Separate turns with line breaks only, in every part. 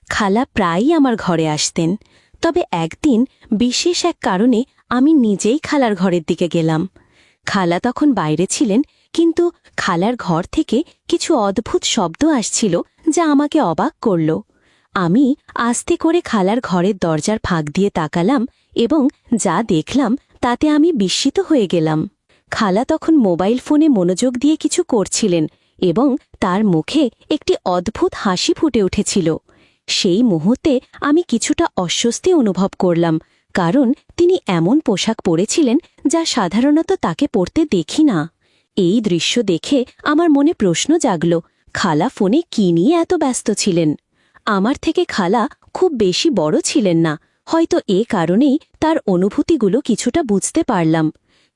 খালা প্রায়ই আমার ঘরে আসতেন। তবে একদিন বিশেষ এক কারণে আমি নিজেই খালার ঘরের দিকে গেলাম। খালা তখন বাইরে ছিলেন, কিন্তু খালার ঘর থেকে কিছু অদ্ভুত শব্দ আসছিল যা আমাকে অবাক করল। আমি আস্তে করে খালার ঘরের দরজার ফাঁক দিয়ে তাকালাম এবং যা দেখলাম তাতে আমি বিস্মিত হয়ে গেলাম। খালা তখন মোবাইল ফোনে মনোযোগ দিয়ে কিছু করছিলেন এবং তার মুখে একটি অদ্ভুত হাসি ফুটে উঠেছিল। সেই মুহূর্তে আমি কিছুটা অস্বস্তি অনুভব করলাম, কারণ তিনি এমন পোশাক পরেছিলেন যা সাধারণত তাকে পরতে দেখি না। এই দৃশ্য দেখে আমার মনে প্রশ্ন জাগল, খালা ফোনে কী নিয়ে এত ব্যস্ত ছিলেন? আমার থেকে খালা খুব বেশি বড় ছিলেন না, হয়তো এ কারণেই তার অনুভূতিগুলো কিছুটা বুঝতে পারলাম।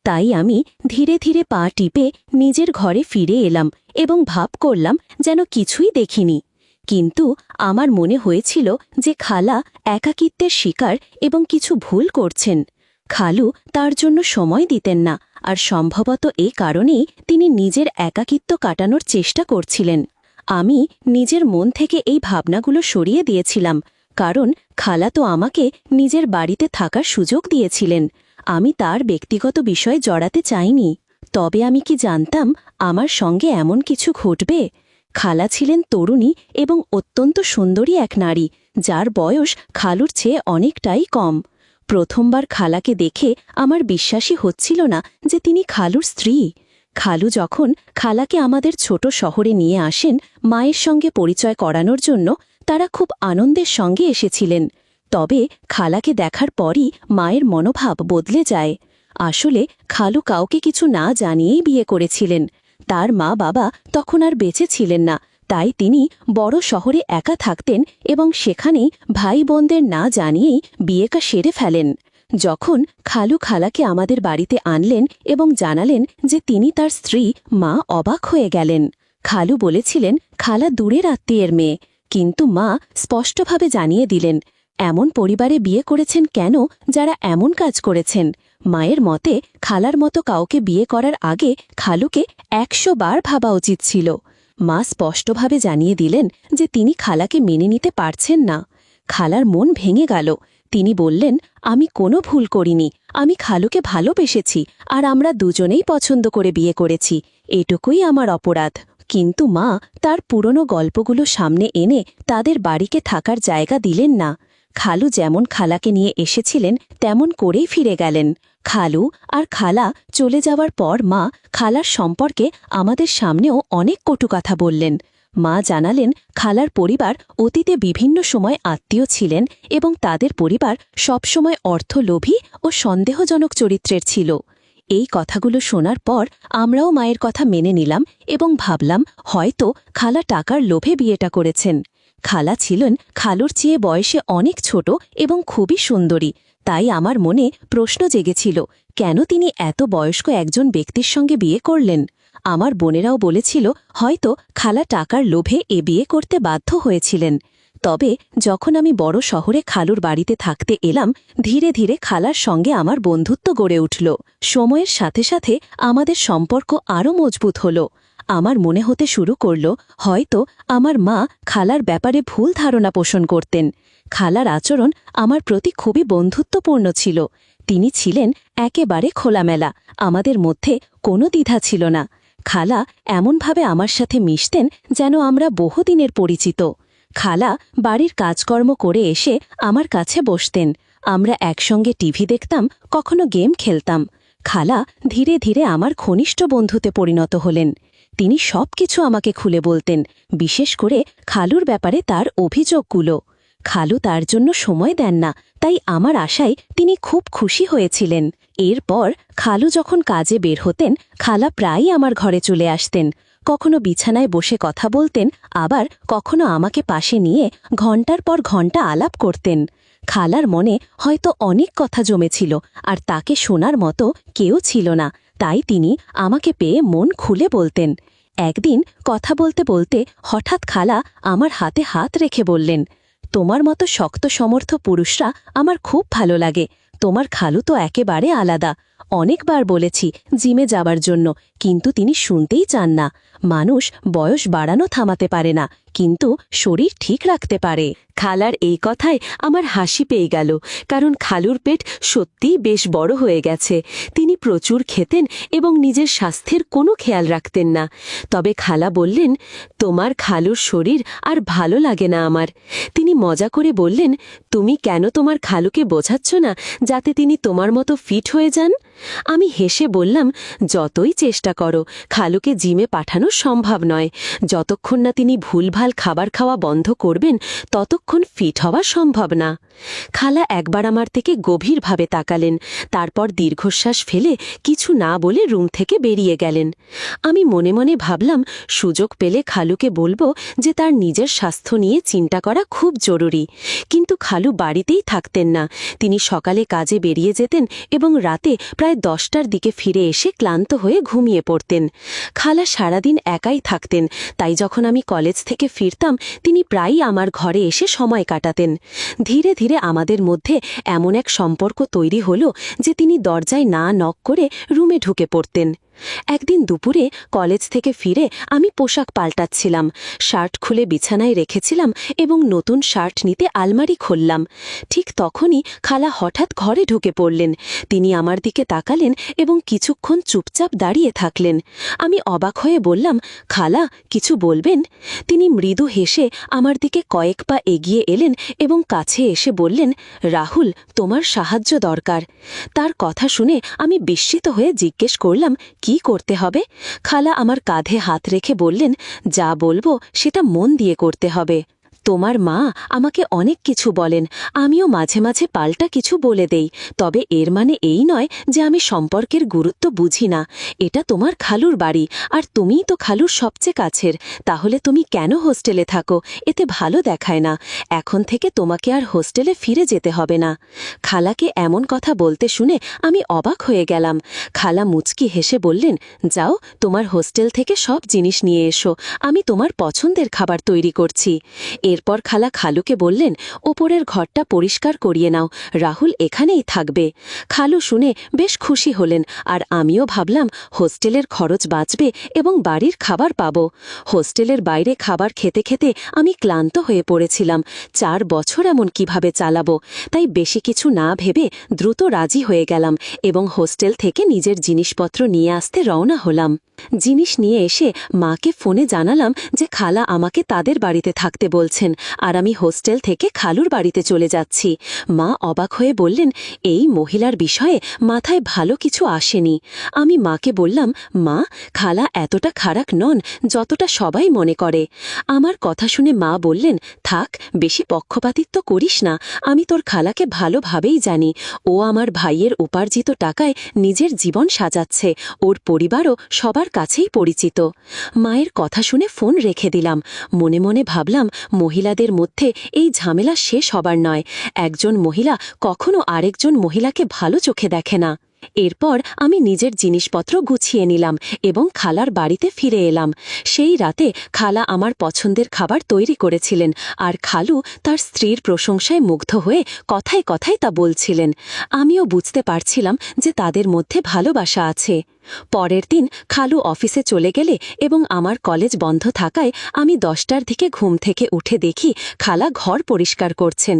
তাই আমি ধীরে ধীরে পা টিপে নিজের ঘরে ফিরে এলাম এবং ভাব করলাম যেন কিছুই দেখিনি। কিন্তু আমার মনে হয়েছিল যে খালা একাকিত্বের শিকার এবং কিছু ভুল করছেন। খালু তার জন্য সময় দিতেন না, আর সম্ভবত এ কারণেই তিনি নিজের একাকিত্ব কাটানোর চেষ্টা করছিলেন। আমি নিজের মন থেকে এই ভাবনাগুলো সরিয়ে দিয়েছিলাম, কারণ খালা তো আমাকে নিজের বাড়িতে থাকার সুযোগ দিয়েছিলেন। আমি তার ব্যক্তিগত বিষয়ে জড়াতে চাইনি। তবে আমি কি জানতাম আমার সঙ্গে এমন কিছু ঘটবে? খালা ছিলেন তরুণী এবং অত্যন্ত সুন্দরী এক নারী, যার বয়স খালুর চেয়ে অনেকটাই কম। প্রথমবার খালাকে দেখে আমার বিশ্বাসই হচ্ছিল না যে তিনি খালুর স্ত্রী। খালু যখন খালাকে আমাদের ছোট শহরে নিয়ে আসেন মায়ের সঙ্গে পরিচয় করানোর জন্য, তারা খুব আনন্দের সঙ্গে এসেছিলেন। তবে খালাকে দেখার পরই মায়ের মনোভাব বদলে যায়। আসলে খালু কাউকে কিছু না জানিয়েই বিয়ে করেছিলেন। তার মা বাবা তখন আর বেঁচে ছিলেন না, তাই তিনি বড় শহরে একা থাকতেন এবং সেখানেই ভাই বোনদের না জানিয়েই বিয়েটা সেরে ফেলেন। যখন খালু খালাকে আমাদের বাড়িতে আনলেন এবং জানালেন যে তিনি তার স্ত্রী, মা অবাক হয়ে গেলেন। খালু বলেছিলেন খালা দূরের আত্মীয়ের মেয়ে, কিন্তু মা স্পষ্টভাবে জানিয়ে দিলেন এমন পরিবারে বিয়ে করেছেন কেন যারা এমন কাজ করেছেন। মায়ের মতে খালার মতো কাউকে বিয়ে করার আগে খালুকে ১০০ বার ভাবা উচিত ছিল। মা স্পষ্টভাবে জানিয়ে দিলেন যে তিনি খালাকে মেনে নিতে পারছেন না। খালার মন ভেঙে গেল। তিনি বললেন, আমি কোনো ভুল করিনি, আমি খালুকে ভালোবেসেছি আর আমরা দুজনেই পছন্দ করে বিয়ে করেছি, এটুকুই আমার অপরাধ। কিন্তু মা তার পুরনো গল্পগুলো সামনে এনে তাদের বাড়িকে থাকার জায়গা দিলেন না। খালু যেমন খালাকে নিয়ে এসেছিলেন তেমন করেই ফিরে গেলেন। খালু আর খালা চলে যাওয়ার পর মা খালার সম্পর্কে আমাদের সামনেও অনেক কটু কথা বললেন। মা জানালেন খালার পরিবার অতীতে বিভিন্ন সময় আত্মীয় ছিলেন এবং তাদের পরিবার সবসময় অর্থলোভী ও সন্দেহজনক চরিত্রের ছিল। এই কথাগুলো শোনার পর আমরাও মায়ের কথা মেনে নিলাম এবং ভাবলাম হয়তো খালা টাকার লোভে বিয়েটা করেছেন। খালা ছিলেন খালুর চেয়ে বয়সে অনেক ছোট এবং খুবই সুন্দরী, তাই আমার মনে প্রশ্ন জেগেছিল কেন তিনি এত বয়স্ক একজন ব্যক্তির সঙ্গে বিয়ে করলেন। আমার বোনেরাও বলেছিল হয়তো খালা টাকার লোভে এ বিয়ে করতে বাধ্য হয়েছিলেন। তবে যখন আমি বড় শহরে খালুর বাড়িতে থাকতে এলাম, ধীরে ধীরে খালার সঙ্গে আমার বন্ধুত্ব গড়ে উঠল। সময়ের সাথে সাথে আমাদের সম্পর্ক আরও মজবুত হল। আমার মনে হতে শুরু করল হয়তো আমার মা খালার ব্যাপারে ভুল ধারণা পোষণ করতেন। খালার আচরণ আমার প্রতি খুবই বন্ধুত্বপূর্ণ ছিল। তিনি ছিলেন একেবারে খোলামেলা, আমাদের মধ্যে কোনো দ্বিধা ছিল না। খালা এমনভাবে আমার সাথে মিশতেন যেন আমরা বহুদিনের পরিচিত। খালা বাড়ির কাজকর্ম করে এসে আমার কাছে বসতেন। আমরা একসঙ্গে টিভি দেখতাম, কখনো গেম খেলতাম। খালা ধীরে ধীরে আমার ঘনিষ্ঠ বন্ধুতে পরিণত হলেন। তিনি সবকিছু আমাকে খুলে বলতেন, বিশেষ করে খালুর ব্যাপারে তার অভিযোগগুলো। খালু তার জন্য সময় দেন না, তাই আমার আশায় তিনি খুব খুশি হয়েছিলেন। এরপর খালু যখন কাজে বের হতেন, খালা প্রায়ই আমার ঘরে চলে আসতেন। কখনো বিছানায় বসে কথা বলতেন, আবার কখনো আমাকে পাশে নিয়ে ঘণ্টার পর ঘণ্টা আলাপ করতেন। খালার মনে হয়তো অনেক কথা জমেছিল, আর তাকে শোনার মতো কেউ ছিল না, তাই তিনি আমাকে পেয়ে মন খুলে বলতেন। একদিন কথা বলতে বলতে হঠাৎ খালা আমার হাতে হাত রেখে বললেন, তোমার মতো শক্ত সমর্থ পুরুষরা আমার খুব ভালো লাগে। তোমার খালু তো একেবারে আলাদা, অনেকবার বলেছি জিমে যাবার জন্য, কিন্তু তিনি শুনতেই চান না। মানুষ বয়স বাড়ানো থামাতে পারে না, কিন্তু শরীর ঠিক রাখতে পারে। খালার এই কথায় আমার হাসি পেয়ে গেল, কারণ খালুর পেট সত্যিই বেশ বড় হয়ে গেছে। তিনি প্রচুর খেতেন এবং নিজের স্বাস্থ্যের কোনো খেয়াল রাখতেন না। তবে খালা বললেন, তোমার খালুর শরীর আর ভালো লাগে না আমার। তিনি মজা করে বললেন, তুমি কেন তোমার খালুকে বোঝাচ্ছ না যাতে তিনি তোমার মতো ফিট হয়ে যান? আমি হেসে বললাম, যতই চেষ্টা করো, খালুকে জিমে পাঠানো সম্ভব নয়। যতক্ষণ না তিনি ভুলভাল খাবার খাওয়া বন্ধ করবেন, ততক্ষণ ফিট হওয়া সম্ভব না। খালা একবার আমার থেকে গভীরভাবে তাকালেন, তারপর দীর্ঘশ্বাস ফেলে কিছু না বলে রুম থেকে বেরিয়ে গেলেন। আমি মনে মনে ভাবলাম, সুযোগ পেলে খালুকে বলবো যে তার নিজের স্বাস্থ্য নিয়ে চিন্তা করা খুব জরুরি। কিন্তু খালু বাড়িতেই থাকতেন না। তিনি সকালে কাজে বেরিয়ে যেতেন এবং রাতে প্রায় 10টার দিকে ফিরে এসে ক্লান্ত হয়ে ঘুমিয়ে পড়তেন। খালা সারাদিন একাই থাকতেন, তাই যখন আমি কলেজ থেকে ফিরতাম তিনি প্রায়ই আমার ঘরে এসে সময় কাটাতেন। ধীরে ধীরে আমাদের মধ্যে এমন এক সম্পর্ক তৈরি হলো যে তিনি দরজায় না নক করে রুমে ঢুকে পড়তেন। একদিন দুপুরে কলেজ থেকে ফিরে আমি পোশাক পাল্টাচ্ছিলাম। শার্ট খুলে বিছানায় রেখেছিলাম এবং নতুন শার্ট নিতে আলমারি খুললাম। ঠিক তখনই খালা হঠাৎ ঘরে ঢুকে পড়লেন। তিনি আমার দিকে তাকালেন এবং কিছুক্ষণ চুপচাপ দাঁড়িয়ে থাকলেন। আমি অবাক হয়ে বললাম, খালা, কিছু বলবেন? তিনি মৃদু হেসে আমার দিকে কয়েক পা এগিয়ে এলেন এবং কাছে এসে বললেন, রাহুল, তোমার সাহায্য দরকার। তার কথা শুনে আমি বিস্মিত হয়ে জিজ্ঞেস করলাম, কি করতে হবে? খালা আমার কাঁধে হাত রেখে বললেন, যা বলবো সেটা মন দিয়ে করতে হবে। তোমার মা আমাকে অনেক কিছু বলেন, আমিও মাঝে মাঝে পাল্টা কিছু বলে দেই। তবে এর মানে এই নয় যে আমি সম্পর্কের গুরুত্ব বুঝি না। এটা তোমার খালুর বাড়ি, আর তুমিই তো খালুর সবচেয়ে কাছের। তাহলে তুমি কেন হোস্টেলে থাকো? এতে ভালো দেখায় না। এখন থেকে তোমাকে আর হোস্টেলে ফিরে যেতে হবে না। খালাকে এমন কথা বলতে শুনে আমি অবাক হয়ে গেলাম। খালা মুচকি হেসে বললেন, যাও, তোমার হোস্টেল থেকে সব জিনিস নিয়ে এসো, আমি তোমার পছন্দের খাবার তৈরি করছি। এরপর খালা খালুকে বললেন, ওপরের ঘরটা পরিষ্কার করিয়ে নাও, রাহুল এখানেই থাকবে। খালু শুনে বেশ খুশি হলেন, আর আমিও ভাবলাম হোস্টেলের খরচ বাঁচবে এবং বাড়ির খাবার পাব। হোস্টেলের বাইরে খাবার খেতে খেতে আমি ক্লান্ত হয়ে পড়েছিলাম। 4 বছর এমন কিভাবে চালাবো? তাই বেশি কিছু না ভেবে দ্রুত রাজি হয়ে গেলাম এবং হোস্টেল থেকে নিজের জিনিসপত্র নিয়ে আসতে রওনা হলাম। জিনিস নিয়ে এসে মাকে ফোনে জানালাম যে খালা আমাকে তাদের বাড়িতে থাকতে বলছেন, আর আমি হোস্টেল থেকে খালুর বাড়িতে চলে যাচ্ছি। মা অবাক হয়ে বললেন, এই মহিলার বিষয়ে মাথায় ভালো কিছু আসেনি। আমি মাকে বললাম, মা, খালা এতটা খারাপ নন যতটা সবাই মনে করে। আমার কথা শুনে মা বললেন, থাক, বেশি পক্ষপাতিত্ব করিস না। আমি তোর খালাকে ভালোভাবেই জানি। ও আমার ভাইয়ের উপার্জিত টাকায় নিজের জীবন সাজাচ্ছে। ওর পরিবারও সবার কাছেই পরিচিত। মায়ের কথা শুনে ফোন রেখে দিলাম। মনে মনে ভাবলাম, মহিলাদের মধ্যে এই ঝামেলা শেষ হবার নয়। একজন মহিলা কখনো আরেকজন মহিলাকে ভালো চোখে দেখে না। এরপর আমি নিজের জিনিসপত্র গুছিয়ে নিলাম এবং খালার বাড়িতে ফিরে এলাম। সেই রাতে খালা আমার পছন্দের খাবার তৈরি করেছিলেন, আর খালু তার স্ত্রীর প্রশংসায় মুগ্ধ হয়ে কথায় কথায় তা বলছিলেন। আমিও বুঝতে পারছিলাম যে তাদের মধ্যে ভালোবাসা আছে। পরের দিন খালু অফিসে চলে গেলে এবং আমার কলেজ বন্ধ থাকায় আমি 10টার দিকে ঘুম থেকে উঠে দেখি খালা ঘর পরিষ্কার করছেন।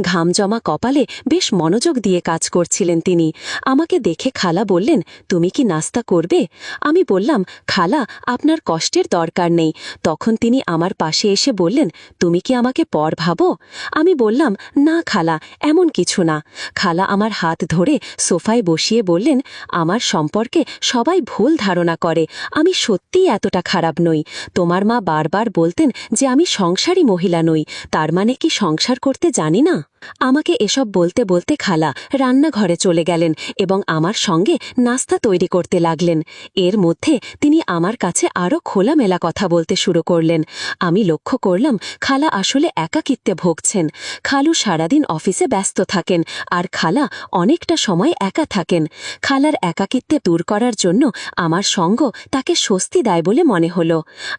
ঘাম জমা কপালে বেশ মনোযোগ দিয়ে কাজ করছিলেন তিনি। আমাকে দেখে খালা বললেন, তুমি কি নাস্তা করবে? আমি বললাম, খালা, আপনার কষ্টের দরকার নেই। তখন তিনি আমার পাশে এসে বললেন, তুমি কি আমাকে পর ভাবো? আমি বললাম, না খালা, এমন কিছু না। খালা আমার হাত ধরে সোফায় বসিয়ে বললেন, আমার সম্পর্কে সবাই ভুল ধারণা করে। আমি সত্যিই এতটা খারাপ নই। তোমার মা বারবার বলতেন যে আমি সংসারী মহিলা নই। তার মানে কি সংসার করতে জানি না? আমাকে এসব বলতে বলতে খালা রান্নাঘরে চলে গেলেন এবং আমার সঙ্গে নাস্তা তৈরি করতে লাগলেন। এর মধ্যে তিনি আমার কাছে আরও খোলামেলা কথা বলতে শুরু করলেন। আমি লক্ষ্য করলাম খালা আসলে একাকিত্বে ভুগছেন। খালু সারাদিন অফিসে ব্যস্ত থাকেন, আর খালা অনেকটা সময় একা থাকেন। খালার একাকিত্বে দূর করার জন্য আমার সঙ্গ তাকে স্বস্তি দেয় বলে মনে হল।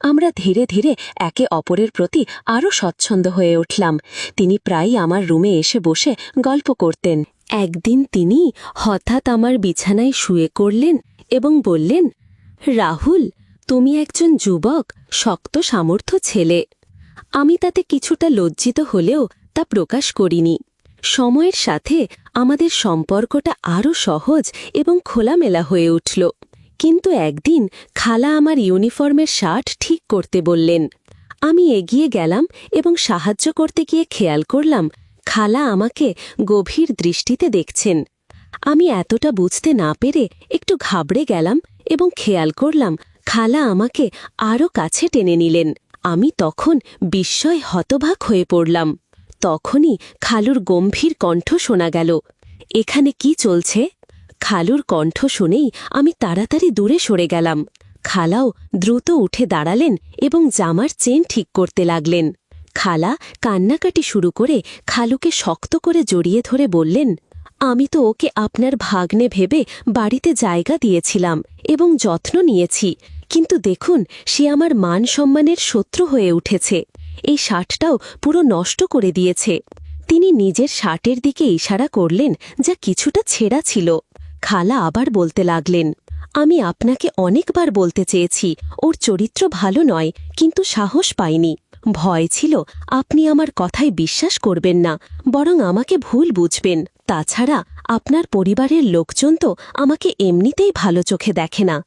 আমরা ধীরে ধীরে একে অপরের প্রতি আরও স্বচ্ছন্দ হয়ে উঠলাম। তিনি প্রায়ই আমার রুমে এসে বসে গল্প করতেন। একদিন তিনি হঠাৎ আমার বিছানায় শুয়ে করলেন এবং বললেন, রাহুল, তুমি একজন যুবক, শক্ত সামর্থ্য ছেলে। আমি তাতে কিছুটা লজ্জিত হলেও তা প্রকাশ করিনি। সময়ের সাথে আমাদের সম্পর্কটা আরও সহজ এবং খোলামেলা হয়ে উঠল। কিন্তু একদিন খালা আমার ইউনিফর্মের শার্ট ঠিক করতে বললেন। আমি এগিয়ে গেলাম এবং সাহায্য করতে গিয়ে খেয়াল করলাম খালা আমাকে গভীর দৃষ্টিতে দেখছেন। আমি এতটা বুঝতে না পেরে একটু ঘাবড়ে গেলাম এবং খেয়াল করলাম খালা আমাকে আরও কাছে টেনে নিলেন। আমি তখন বিস্ময় হতবাক হয়ে পড়লাম। তখনই খালুর গম্ভীর কণ্ঠ শোনা গেল, এখানে কি চলছে? খালুর কণ্ঠ শুনেই আমি তাড়াতাড়ি দূরে সরে গেলাম। খালাও দ্রুত উঠে দাঁড়ালেন এবং জামার চেন ঠিক করতে লাগলেন। খালা কান্নাকাটি শুরু করে খালুকে শক্ত করে জড়িয়ে ধরে বললেন, আমি তো ওকে আপনার ভাগ্নে ভেবে বাড়িতে জায়গা দিয়েছিলাম এবং যত্ন নিয়েছি, কিন্তু দেখুন সে আমার মান সম্মানের শত্রু হয়ে উঠেছে। এই শার্টটাও পুরো নষ্ট করে দিয়েছে। তিনি নিজের শার্টের দিকে ইশারা করলেন, যা কিছুটা ছেঁড়া ছিল। খালা আবার বলতে লাগলেন, আমি আপনাকে অনেকবার বলতে চেয়েছি ওর চরিত্র ভালো নয়, কিন্তু সাহস পাইনি। ভয় ছিল আপনি আমার কথায় বিশ্বাস করবেন না, বরং আমাকে ভুল বুঝবেন। তাছাড়া আপনার পরিবারের লোকজন তো আমাকে এমনিতেই ভালো চোখে দেখে না।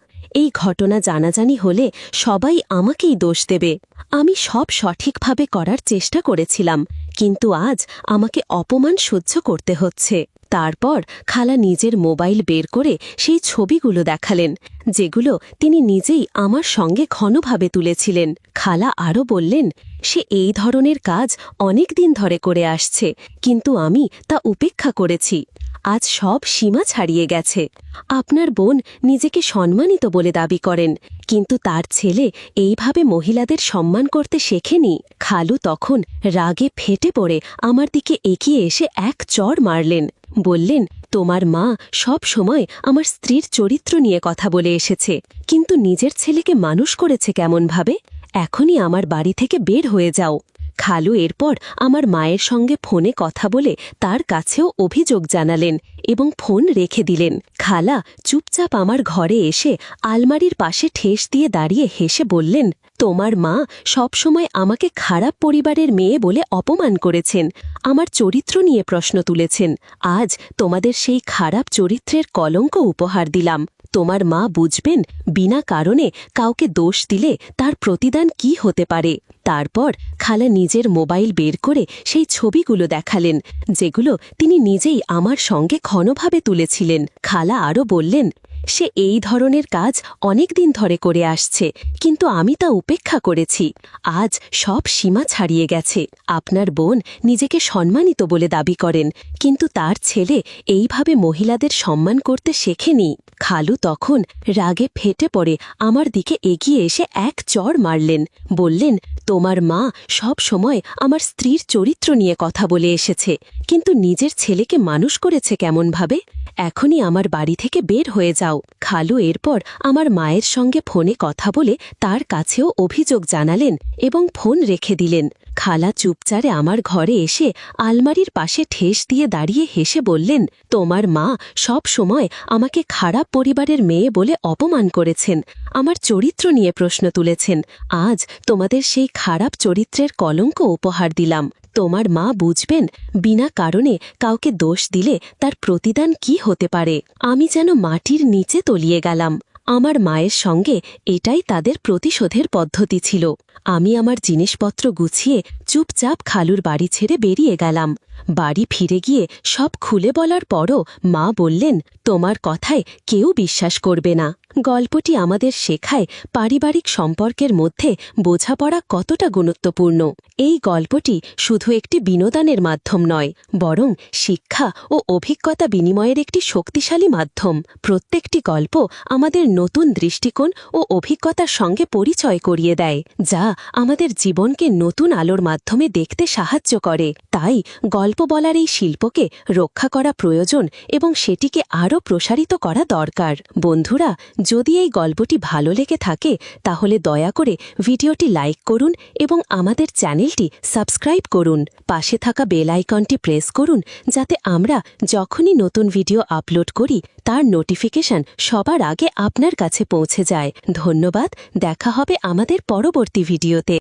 এই ঘটনা জানাজানি হলে সবাই আমাকেই দোষ দেবে। আমি সব সঠিকভাবে করার চেষ্টা করেছিলাম, কিন্তু আজ আমাকে অপমান সহ্য করতে হচ্ছে। তারপর খালা নিজের মোবাইল বের করে সেই ছবিগুলো দেখালেন, যেগুলো তিনি নিজেই আমার সঙ্গে ঘনভাবে তুলেছিলেন। খালা আরও বললেন, সে এই ধরনের কাজ অনেক দিন ধরে করে আসছে, কিন্তু আমি তা উপেক্ষা করেছি। আজ সব সীমা ছাড়িয়ে গেছে। আপনার বোন নিজেকে সম্মানিত বলে দাবি করেন, কিন্তু তার ছেলে এইভাবে মহিলাদের সম্মান করতে শেখেনি। খালু তখন রাগে ফেটে পড়ে আমার দিকে এগিয়ে এসে এক চড় মারলেন। বললেন, তোমার মা সব সময় আমার স্ত্রীর চরিত্র নিয়ে কথা বলে এসেছে, কিন্তু নিজের ছেলেকে মানুষ করেছে কেমনভাবে? এখনই আমার বাড়ি থেকে বের হয়ে যাও। খালু এরপর আমার মায়ের সঙ্গে ফোনে কথা বলে তার কাছেও অভিযোগ জানালেন এবং ফোন রেখে দিলেন। খালা চুপচাপ আমার ঘরে এসে আলমারির পাশে ঠেস দিয়ে দাঁড়িয়ে হেসে বললেন, তোমার মা সবসময় আমাকে খারাপ পরিবারের মেয়ে বলে অপমান করেছেন, আমার চরিত্র নিয়ে প্রশ্ন তুলেছেন। আজ তোমাদের সেই খারাপ চরিত্রের কলঙ্ক উপহার দিলাম। তোমার মা বুঝবেন বিনা কারণে কাউকে দোষ দিলে তার প্রতিদান কি হতে পারে। তারপর খালা নিজের মোবাইল বের করে সেই ছবিগুলো দেখালেন, যেগুলো তিনি নিজেই আমার সঙ্গে ঘনভাবে তুলেছিলেন। খালা আরও বললেন, সে এই ধরনের কাজ অনেক দিন ধরে করে আসছে, কিন্তু আমি তা উপেক্ষা করেছি। আজ সব সীমা ছাড়িয়ে গেছে। আপনার বোন নিজেকে সম্মানিত বলে দাবি করেন, কিন্তু তার ছেলে এইভাবে মহিলাদের সম্মান করতে শেখেনি। খালু তখন রাগে ফেটে পড়ে আমার দিকে এগিয়ে এসে এক চড় মারলেন। বললেন, তোমার মা সব সময় আমার স্ত্রীর চরিত্র নিয়ে কথা বলে এসেছে, কিন্তু নিজের ছেলেকে মানুষ করেছে কেমনভাবে? এখনই আমার বাড়ি থেকে বের হয়ে যাও। খালু এরপর আমার মায়ের সঙ্গে ফোনে কথা বলে তার কাছেও অভিযোগ জানালেন এবং ফোন রেখে দিলেন। খালা চুপচারে আমার ঘরে এসে আলমারির পাশে ঠেস দিয়ে দাঁড়িয়ে হেসে বললেন, তোমার মা সব সময় আমাকে খারাপ পরিবারের মেয়ে বলে অপমান করেছেন, আমার চরিত্র নিয়ে প্রশ্ন তুলেছেন। আজ তোমাদের সেই খারাপ চরিত্রের কলঙ্ক উপহার দিলাম। তোমার মা বুঝবেন বিনা কারণে কাউকে দোষ দিলে তার প্রতিদান কি হতে পারে। আমি যেন মাটির নিচে তলিয়ে গেলাম। আমার মায়ের সঙ্গে এটাই তাদের প্রতিশোধের পদ্ধতি ছিল। আমি আমার জিনিসপত্র গুছিয়ে চুপচাপ খালুর বাড়ি ছেড়ে বেরিয়ে গেলাম। বাড়ি ফিরে গিয়ে সব খুলে বলার পরও মা বললেন, তোমার কথায় কেউ বিশ্বাস করবে না। গল্পটি আমাদের শেখায় পারিবারিক সম্পর্কের মধ্যে বোঝাপড়া কতটা গুরুত্বপূর্ণ। এই গল্পটি শুধু একটি বিনোদনের মাধ্যম নয়, বরং শিক্ষা ও অভিজ্ঞতা বিনিময়ের একটি শক্তিশালী মাধ্যম। প্রত্যেকটি গল্প আমাদের নতুন দৃষ্টিকোণ ও অভিজ্ঞতার সঙ্গে পরিচয় করিয়ে দেয়, যা যা আমাদের জীবনকে নতুন আলোর মাধ্যমে দেখতে সাহায্য করে। তাই গল্প বলার এই শিল্পকে রক্ষা করা প্রয়োজন এবং সেটিকে আরও প্রসারিত করা দরকার। বন্ধুরা, যদি এই গল্পটি ভালো লেগে থাকে তাহলে দয়া করে ভিডিওটি লাইক করুন এবং আমাদের চ্যানেলটি সাবস্ক্রাইব করুন। পাশে থাকা বেল আইকনটি প্রেস করুন যাতে আমরা যখনই নতুন ভিডিও আপলোড করি তার নোটিফিকেশন সবার আগে আপনার কাছে পৌঁছে যায়। ধন্যবাদ। দেখা হবে আমাদের পরবর্তী ভিডিওতে।